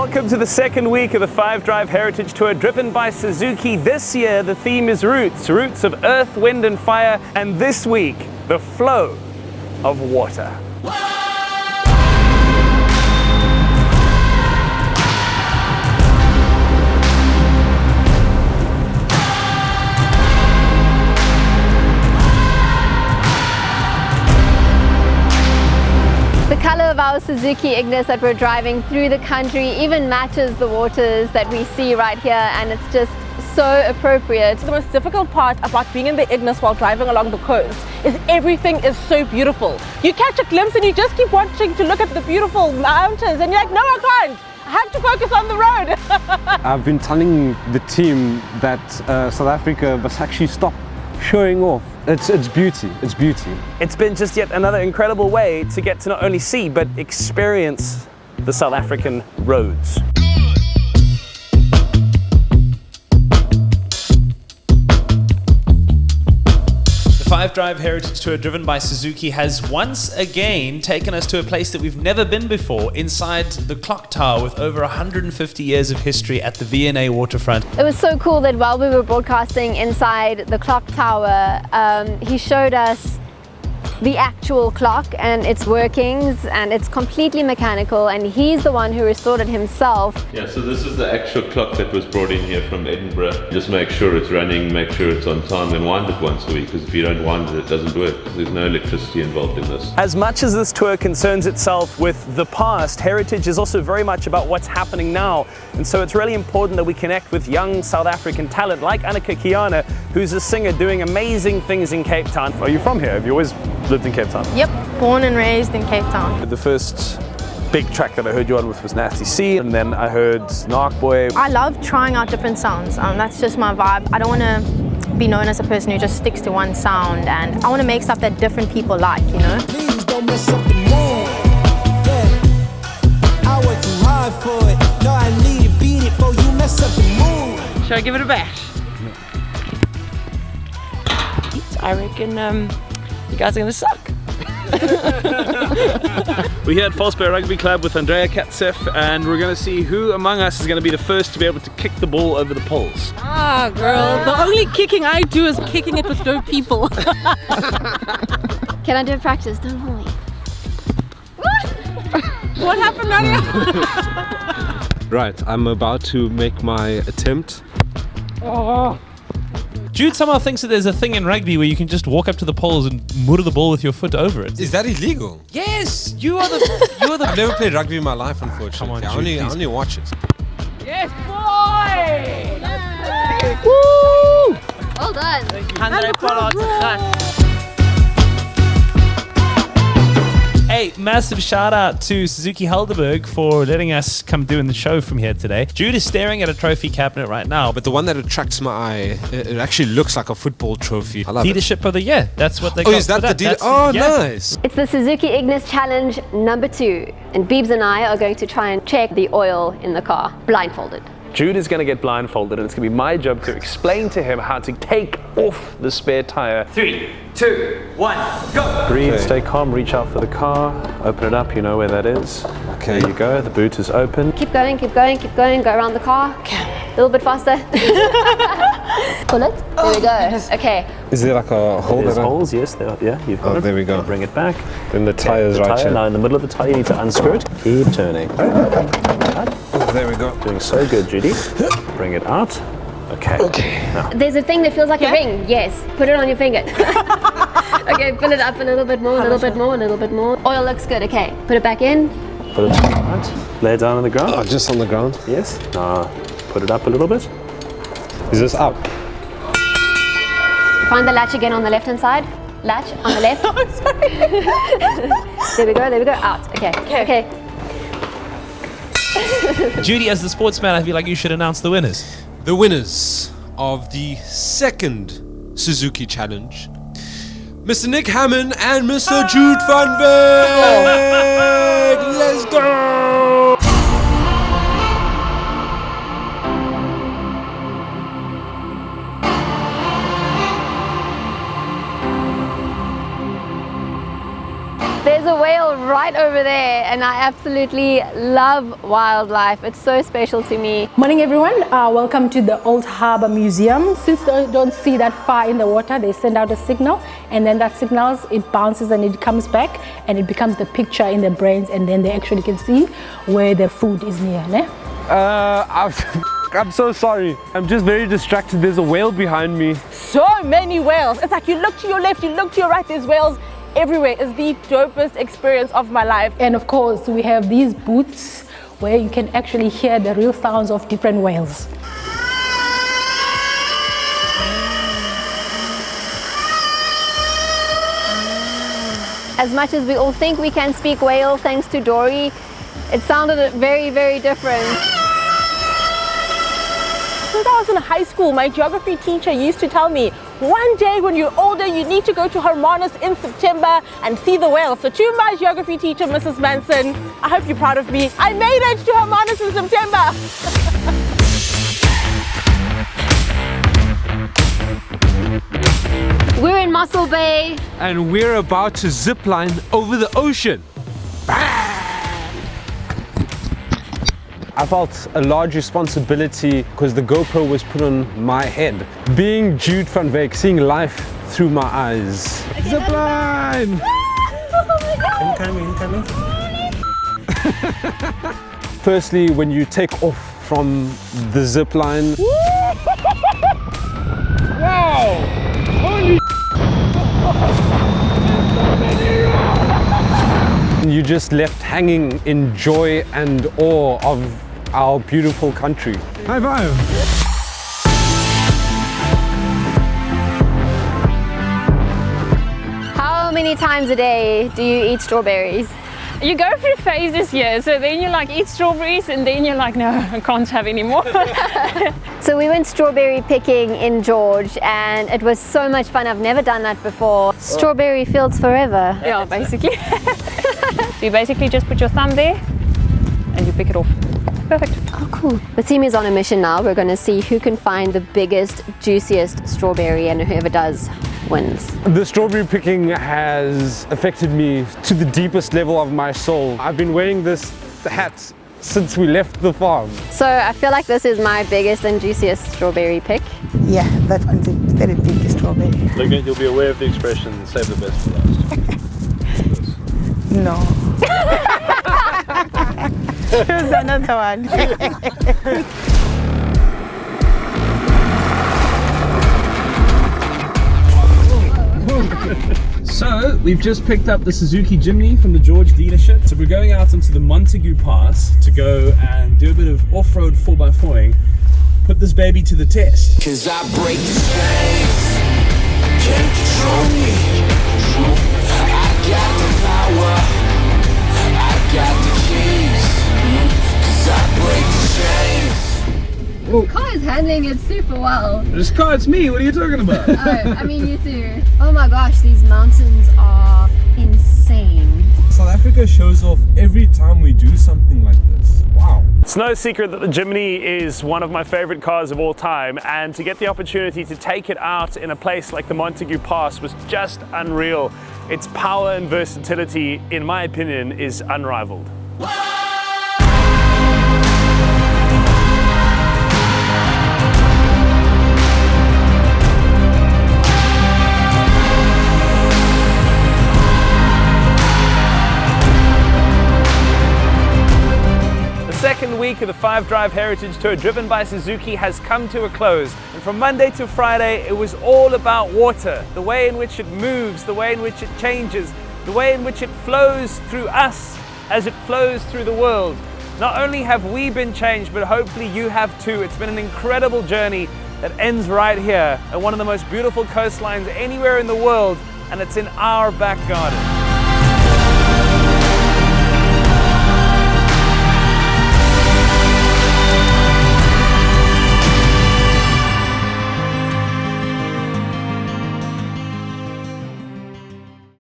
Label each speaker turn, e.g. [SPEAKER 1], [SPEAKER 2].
[SPEAKER 1] Welcome to the second week of the 5-Drive Heritage Tour driven by Suzuki. This year the theme is roots, roots of earth, wind and fire, and this week the flow of water.
[SPEAKER 2] The color of our Suzuki Ignis that we're driving through the country even matches the waters that we see right here, and it's just so appropriate.
[SPEAKER 3] The most difficult part about being in the Ignis while driving along the coast is everything is so beautiful. You catch a glimpse and you just keep watching to look at the beautiful mountains and you're like, no, I can't. I have to focus on the road.
[SPEAKER 4] I've been telling the team that South Africa must actually stop showing off. It's beauty, it's beauty.
[SPEAKER 1] It's been just yet another incredible way to get to not only see but experience the South African roads. The 5-Drive Heritage Tour driven by Suzuki has once again taken us to a place that we've never been before, inside the Clock Tower with over 150 years of history at the V&A Waterfront.
[SPEAKER 2] It was so cool that while we were broadcasting inside the Clock Tower, he showed us the actual clock and its workings, and it's completely mechanical, and he's the one who restored it himself.
[SPEAKER 5] Yeah, so this is the actual clock that was brought in here from Edinburgh. Just make sure it's running, make sure it's on time, and wind it once a week, because if you don't wind it, it doesn't work. There's no electricity involved in this.
[SPEAKER 1] As much as this tour concerns itself with the past, heritage is also very much about what's happening now. And so it's really important that we connect with young South African talent like Anica Kiana, who's a singer doing amazing things in Cape Town. Are you from here? Have you always lived in Cape Town?
[SPEAKER 6] Yep, born and raised in Cape Town.
[SPEAKER 1] The first big track that I heard you on with was Nasty C, and then I heard Narc Boy.
[SPEAKER 6] I love trying out different sounds. That's just my vibe. I don't want to be known as a person who just sticks to one sound, and I want to make stuff that different people like, you know?
[SPEAKER 7] Please don't mess up the mood. Yeah. I work too hard for it. No, I need to beat it before you mess up the mood.
[SPEAKER 3] Should I give it a bash? I reckon you guys are going to suck.
[SPEAKER 1] We're here at False Bay Rugby Club with Andrea Katzeff, and we're going to see who among us is going to be the first to be able to kick the ball over the poles.
[SPEAKER 3] Ah, girl, the only kicking I do is kicking it with no people.
[SPEAKER 2] Can I do a practice? Don't hold me.
[SPEAKER 3] What happened, Nadia?
[SPEAKER 4] Right, I'm about to make my attempt.
[SPEAKER 8] Jude somehow thinks that there's a thing in rugby where you can just walk up to the poles and mutter the ball with your foot over it.
[SPEAKER 9] Is that illegal?
[SPEAKER 8] Yes, you are the.
[SPEAKER 9] I've never played rugby in my life, unfortunately.
[SPEAKER 8] Come on,
[SPEAKER 9] I
[SPEAKER 8] Jude,
[SPEAKER 9] only watch it.
[SPEAKER 3] Yes, boy!
[SPEAKER 2] Woo! Well done.
[SPEAKER 8] Hey, massive shout out to Suzuki Helderberg for letting us come doing the show from here today. Jude is staring at a trophy cabinet right now.
[SPEAKER 9] But the one that attracts my eye, it actually looks like a football trophy. I love
[SPEAKER 8] Leadership of the year. That's what they
[SPEAKER 9] it.
[SPEAKER 8] got.
[SPEAKER 9] Oh, is that
[SPEAKER 8] for
[SPEAKER 9] the deal?
[SPEAKER 8] That's-
[SPEAKER 9] Oh,
[SPEAKER 8] yeah.
[SPEAKER 9] nice.
[SPEAKER 2] It's the Suzuki Ignis Challenge number 2, and Beebs and I are going to try and check the oil in the car, blindfolded.
[SPEAKER 1] Jude is going to get blindfolded, and it's going to be my job to explain to him how to take off the spare tire.
[SPEAKER 10] 3, 2, 1, go!
[SPEAKER 1] Breathe,
[SPEAKER 4] Okay.
[SPEAKER 1] stay calm, reach out for the car, open it up, you know where that is.
[SPEAKER 4] Okay.
[SPEAKER 1] There you go, the boot is open.
[SPEAKER 2] Keep going, keep going, keep going, go around the car. A little bit faster. Pull it. There we go. Okay.
[SPEAKER 4] Is there like a hole
[SPEAKER 1] There's
[SPEAKER 4] that
[SPEAKER 1] holes, yes, there, yeah, you've got
[SPEAKER 4] Oh,
[SPEAKER 1] it.
[SPEAKER 4] there we go.
[SPEAKER 1] Bring it back.
[SPEAKER 4] Then the tire's
[SPEAKER 1] the
[SPEAKER 4] right
[SPEAKER 1] tire,
[SPEAKER 4] here.
[SPEAKER 1] now in the middle of the tire, you need to unscrew it. Keep turning.
[SPEAKER 4] There we go.
[SPEAKER 1] Doing so good, Judy. Bring it out. Okay. Now,
[SPEAKER 2] There's a thing that feels like a ring. Yes. Put it on your finger. Okay, fill it up a little bit more, a little bit more, a little bit more. Oil looks good. Okay, put it back in.
[SPEAKER 1] put it out. Lay it down on the ground.
[SPEAKER 4] Oh, just on the ground?
[SPEAKER 1] Yes. Now, put it up a little bit.
[SPEAKER 4] Is this up?
[SPEAKER 2] Find the latch again on the left-hand side. Latch on the left. Oh, sorry. There we go, there we go. Out. Okay. Okay.
[SPEAKER 8] Judy, as the sportsman, I feel like you should announce the winners.
[SPEAKER 9] The winners of the second Suzuki Challenge, Mr. Nick Hammond and Mr. Jude Van Veek. Let's go!
[SPEAKER 2] There's There's a whale right over there, and I absolutely love wildlife. It's so special to me.
[SPEAKER 3] Morning everyone, welcome to the Old Harbour Museum. Since they don't see that far in the water, they send out a signal, and then that signals, it bounces and it comes back, and it becomes the picture in their brains, and then they actually can see where their food is near. Ne?
[SPEAKER 4] I'm so sorry. I'm just very distracted. There's a whale behind me.
[SPEAKER 3] So many whales. It's like you look to your left, you look to your right, there's whales everywhere. It's the dopest experience of my life. And of course, we have these booths where you can actually hear the real sounds of different whales.
[SPEAKER 2] As much as we all think we can speak whale thanks to Dory, it sounded very, very different.
[SPEAKER 3] Since I was in high school, my geography teacher used to tell me, one day when you're older, you need to go to Hermanus in September and see the whales. So to my geography teacher, Mrs. Manson, I hope you're proud of me. I made it to Hermanus in September.
[SPEAKER 2] We're in Mossel Bay.
[SPEAKER 9] And we're about to zip line over the ocean.
[SPEAKER 4] I felt a large responsibility because the GoPro was put on my head. Being Jude van Veek, seeing life through my eyes. Zipline! Incoming. Firstly, when you take off from the zipline. Wow! Holy you just left hanging in joy and awe of our beautiful country. High five!
[SPEAKER 2] How many times a day do you eat strawberries?
[SPEAKER 11] You go through phases here, so then you like eat strawberries and then you're like, no, I can't have any more.
[SPEAKER 2] So we went strawberry picking in George and it was so much fun. I've never done that before. Strawberry fields forever.
[SPEAKER 11] Yeah, basically. So you basically just put your thumb there and you pick it off. Perfect.
[SPEAKER 2] Oh, cool. The team is on a mission now. We're going to see who can find the biggest, juiciest strawberry, and whoever does wins.
[SPEAKER 4] The strawberry picking has affected me to the deepest level of my soul. I've been wearing this hat since we left the farm.
[SPEAKER 2] So I feel like this is my biggest and juiciest strawberry pick.
[SPEAKER 12] Yeah, that one's a very big strawberry.
[SPEAKER 1] Look, you'll be aware of the expression, save the best for last.
[SPEAKER 12] No. Choose another one.
[SPEAKER 1] So, we've just picked up the Suzuki Jimny from the George dealership. So we're going out into the Montague Pass to go and do a bit of off-road 4x4ing. Put this baby to the test.
[SPEAKER 7] 'Cause I break the chains, can't control me. I got the power, I got the keys. 'Cause I break the chains.
[SPEAKER 2] This car is handling it super well.
[SPEAKER 1] This car, it's me. What are you talking about?
[SPEAKER 2] Oh, I mean you too. Oh my gosh, these mountains are insane.
[SPEAKER 4] South Africa shows off every time we do something like this. Wow.
[SPEAKER 1] It's no secret that the Jimny is one of my favorite cars of all time, and to get the opportunity to take it out in a place like the Montague Pass was just unreal. Its power and versatility, in my opinion, is unrivaled. The second week of the 5-Drive Heritage Tour driven by Suzuki has come to a close, and from Monday to Friday it was all about water, the way in which it moves, the way in which it changes, the way in which it flows through us as it flows through the world. Not only have we been changed, but hopefully you have too. It's been an incredible journey that ends right here at one of the most beautiful coastlines anywhere in the world, and it's in our back garden.